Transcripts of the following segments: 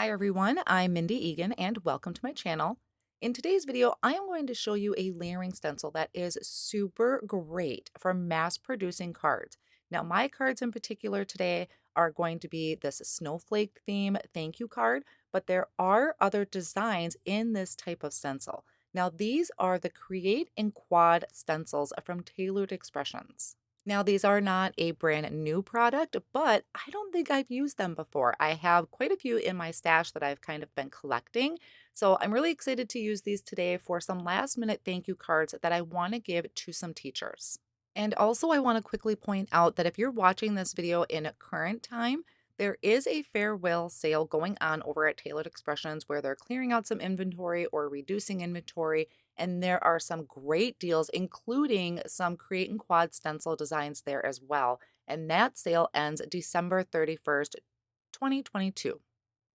Hi everyone, I'm Mindy Eggen and welcome to my channel. In today's video, I am going to show you a layering stencil that is super great for mass producing cards. Now, my cards in particular today are going to be this snowflake theme thank you card, but there are other designs in this type of stencil. Now, these are the Create in Quad stencils from Tailored Expressions. Now, these are not a brand new product, but I don't think I've used them before. I have quite a few in my stash that I've kind of been collecting. So I'm really excited to use these today for some last minute thank you cards that I want to give to some teachers. And also, I want to quickly point out that if you're watching this video in current time, there is a farewell sale going on over at Tailored Expressions where they're clearing out some inventory or reducing inventory. And there are some great deals, including some Create and Quad stencil designs there as well. And that sale ends December 31st, 2022.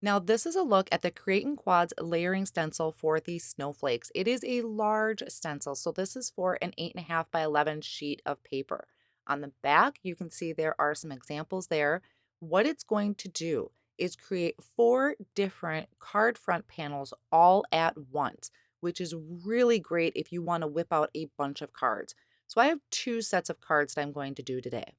Now, this is a look at the Create and Quads layering stencil for the snowflakes. It is a large stencil, so this is for an 8.5 by 11 sheet of paper. On the back, you can see there are some examples there. What it's going to do is create 4 different card front panels all at once, which is really great if you want to whip out a bunch of cards. So I have 2 sets of cards that I'm going to do today.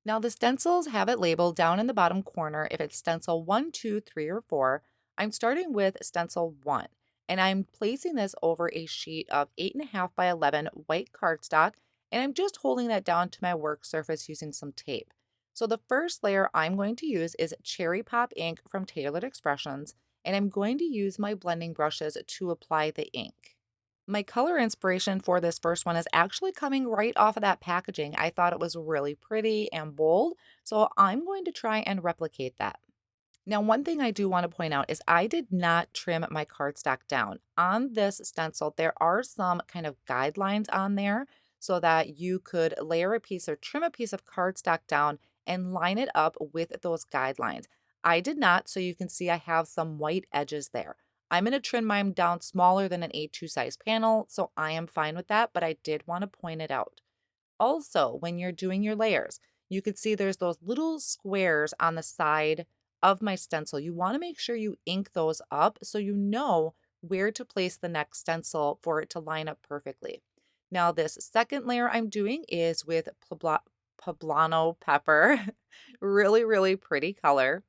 Now, the stencils have it labeled down in the bottom corner if it's stencil 1, 2, 3, or 4. I'm starting with stencil 1, and I'm placing this over a sheet of 8.5 by 11 white cardstock, and I'm just holding that down to my work surface using some tape. So the first layer I'm going to use is Cherry Pop ink from Tailored Expressions, and I'm going to use my blending brushes to apply the ink. My color inspiration for this first one is actually coming right off of that packaging. I thought it was really pretty and bold, so I'm going to try and replicate that. Now, one thing I do want to point out is I did not trim my cardstock down. On this stencil, there are some kind of guidelines on there so that you could layer a piece or trim a piece of cardstock down and line it up with those guidelines. I did not, so you can see I have some white edges there. I'm going to trim mine down smaller than an A2 size panel, so I am fine with that, but I did want to point it out. Also, when you're doing your layers, you can see there's those little squares on the side of my stencil. You want to make sure you ink those up so you know where to place the next stencil for it to line up perfectly. Now, this second layer I'm doing is with Poblano Pepper. Really, really pretty color.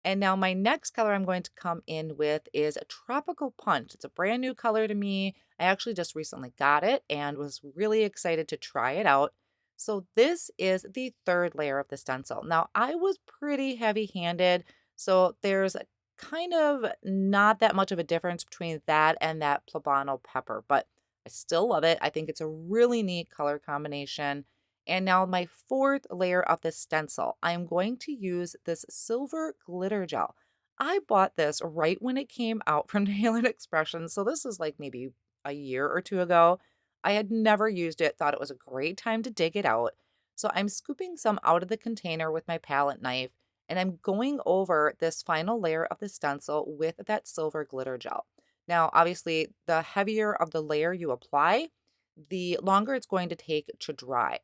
And now my next color I'm going to come in with is a Tropical Punch. It's a brand new color to me. I actually just recently got it and was really excited to try it out. So this is the third layer of the stencil. Now I was pretty heavy-handed, so there's kind of not that much of a difference between that and that Poblano Pepper, but I still love it. I think it's a really neat color combination. And now my fourth layer of the stencil, I'm going to use this silver glitter gel. I bought this right when it came out from Tailored Expressions, so this is like maybe a year or two ago. I had never used it, thought it was a great time to dig it out. So I'm scooping some out of the container with my palette knife, and I'm going over this final layer of the stencil with that silver glitter gel. Now, obviously, the heavier of the layer you apply, the longer it's going to take to dry.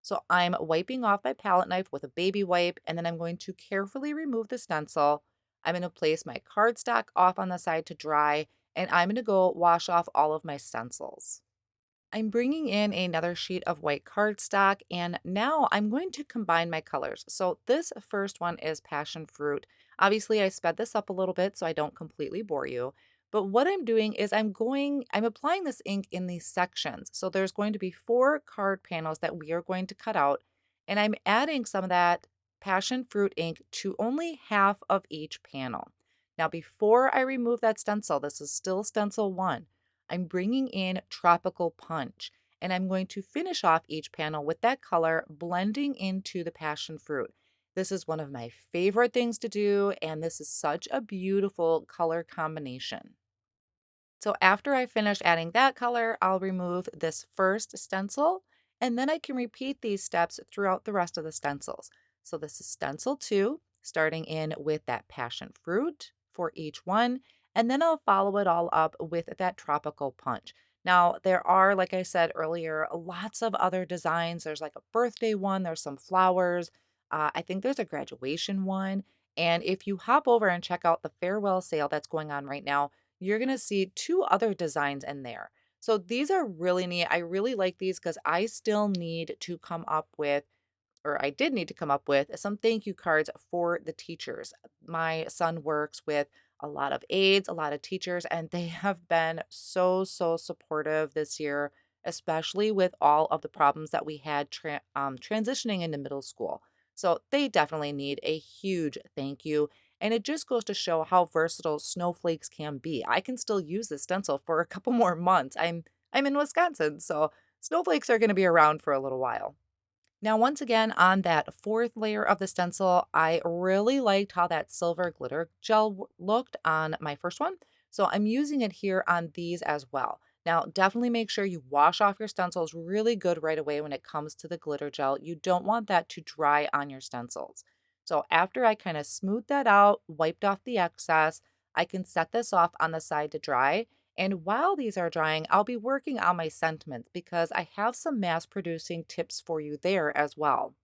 So I'm wiping off my palette knife with a baby wipe, and then I'm going to carefully remove the stencil. I'm going to place my cardstock off on the side to dry, and I'm going to go wash off all of my stencils. I'm bringing in another sheet of white cardstock, and now I'm going to combine my colors. So this first one is passion fruit. Obviously, I sped this up a little bit so I don't completely bore you. But what I'm doing is I'm applying this ink in these sections. So there's going to be 4 card panels that we are going to cut out, and I'm adding some of that passion fruit ink to only half of each panel. Now, before I remove that stencil, this is still stencil 1. I'm bringing in Tropical Punch, and I'm going to finish off each panel with that color blending into the passion fruit. This is one of my favorite things to do, and this is such a beautiful color combination. So after I finish adding that color, I'll remove this first stencil, and then I can repeat these steps throughout the rest of the stencils. So this is stencil 2, starting in with that passion fruit for each one, and then I'll follow it all up with that tropical punch. Now, there are, like I said earlier, lots of other designs. There's like a birthday one, there's some flowers. I think there's a graduation one. And if you hop over and check out the farewell sale that's going on right now, you're going to see two other designs in there. So these are really neat. I really like these because I still need to come up with, or I did need to come up with, some thank you cards for the teachers. My son works with a lot of aides, a lot of teachers, and they have been so supportive this year, especially with all of the problems that we had transitioning into middle school. So they definitely need a huge thank you. And it just goes to show how versatile snowflakes can be. I can still use this stencil for a couple more months. I'm in Wisconsin, so snowflakes are going to be around for a little while. Now, once again, on that fourth layer of the stencil, I really liked how that silver glitter gel looked on my first one. So I'm using it here on these as well. Now, definitely make sure you wash off your stencils really good right away when it comes to the glitter gel. You don't want that to dry on your stencils. So after I kind of smoothed that out, wiped off the excess, I can set this off on the side to dry. And while these are drying, I'll be working on my sentiments because I have some mass producing tips for you there as well.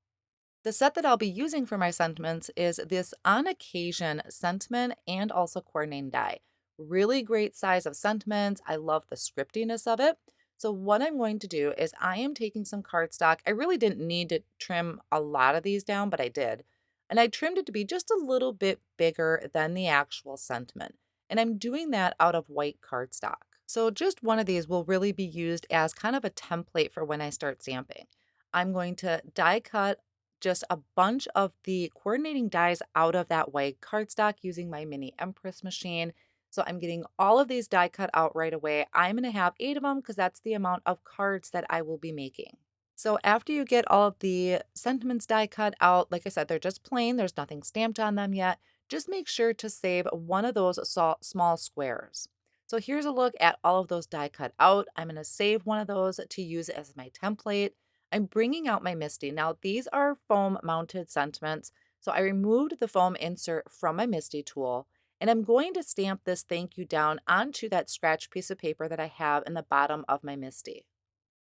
The set that I'll be using for my sentiments is this on occasion sentiment and also coordinating die. Really great size of sentiments. I love the scriptiness of it. So what I'm going to do is I am taking some cardstock. I really didn't need to trim a lot of these down, but I did. And I trimmed it to be just a little bit bigger than the actual sentiment. And I'm doing that out of white cardstock. So just one of these will really be used as kind of a template for when I start stamping. I'm going to die cut just a bunch of the coordinating dies out of that white cardstock using my mini Empress machine. So I'm getting all of these die cut out right away. I'm going to have 8 of them because that's the amount of cards that I will be making. So after you get all of the sentiments die cut out, like I said, they're just plain, there's nothing stamped on them yet. Just make sure to save one of those small squares. So here's a look at all of those die cut out. I'm going to save one of those to use as my template. I'm bringing out my Misti. Now, these are foam mounted sentiments. So I removed the foam insert from my Misti tool, and I'm going to stamp this thank you down onto that scratch piece of paper that I have in the bottom of my Misti.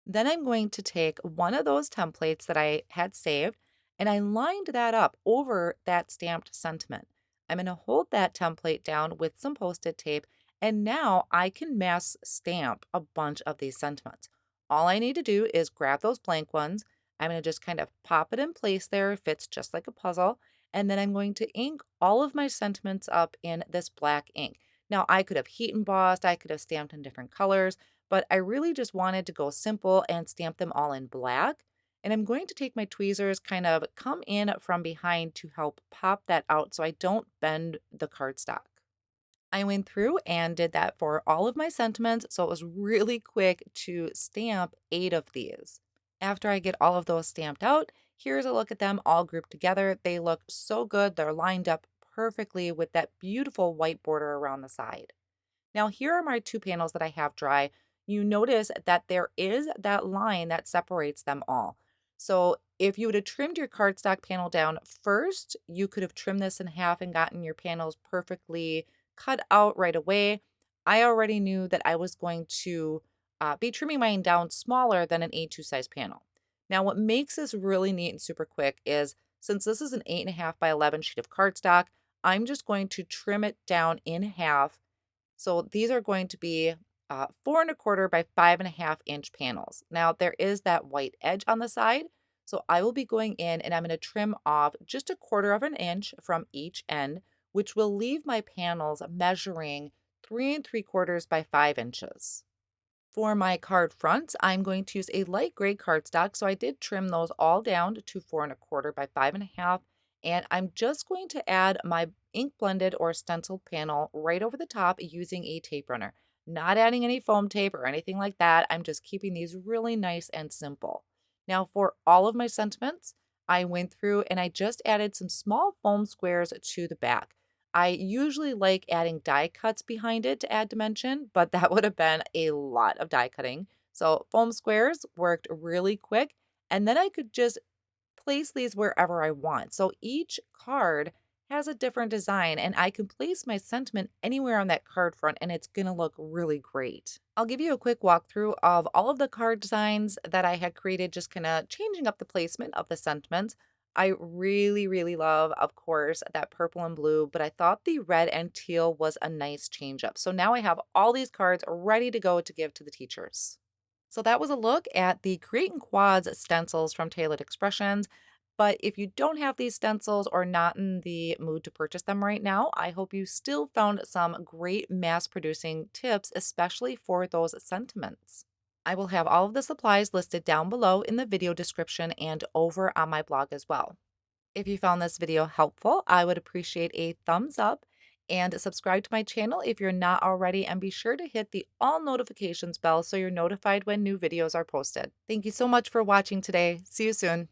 Then I'm going to take one of those templates that I had saved and I lined that up over that stamped sentiment. I'm going to hold that template down with some post-it tape and now I can mass stamp a bunch of these sentiments. All I need to do is grab those blank ones. I'm going to just kind of pop it in place there. It fits just like a puzzle. And then I'm going to ink all of my sentiments up in this black ink. Now, I could have heat embossed, I could have stamped in different colors, but I really just wanted to go simple and stamp them all in black. And I'm going to take my tweezers, kind of come in from behind to help pop that out so I don't bend the cardstock. I went through and did that for all of my sentiments, so it was really quick to stamp 8 of these. After I get all of those stamped out, here's a look at them all grouped together. They look so good. They're lined up perfectly with that beautiful white border around the side. Now, here are my 2 panels that I have dry. You notice that there is that line that separates them all. So if you would have trimmed your cardstock panel down first, you could have trimmed this in half and gotten your panels perfectly cut out right away. I already knew that I was going to be trimming mine down smaller than an A2 size panel. Now, what makes this really neat and super quick is since this is an 8.5 by 11 sheet of cardstock, I'm just going to trim it down in half. So these are going to be 4.25 by 5.5-inch panels. Now there is that white edge on the side. So I will be going in and I'm going to trim off just 1/4 of an inch from each end, which will leave my panels measuring 3 3/4 by 5 inches. For my card fronts, I'm going to use a light gray cardstock. So I did trim those all down to 4.25 by 5.5. And I'm just going to add my ink blended or stencil panel right over the top using a tape runner. Not adding any foam tape or anything like that. I'm just keeping these really nice and simple. Now for all of my sentiments, I went through and I just added some small foam squares to the back. I usually like adding die cuts behind it to add dimension, but that would have been a lot of die cutting. So foam squares worked really quick. And then I could just place these wherever I want. So each card has a different design and I can place my sentiment anywhere on that card front and it's going to look really great. I'll give you a quick walkthrough of all of the card designs that I had created, just kind of changing up the placement of the sentiments. I really, really love, of course, that purple and blue, but I thought the red and teal was a nice change up. So now I have all these cards ready to go to give to the teachers. So that was a look at the Create in Quads stencils from Tailored Expressions. But if you don't have these stencils or not in the mood to purchase them right now, I hope you still found some great mass producing tips, especially for those sentiments. I will have all of the supplies listed down below in the video description and over on my blog as well. If you found this video helpful, I would appreciate a thumbs up and subscribe to my channel if you're not already, and be sure to hit the all notifications bell so you're notified when new videos are posted. Thank you so much for watching today. See you soon.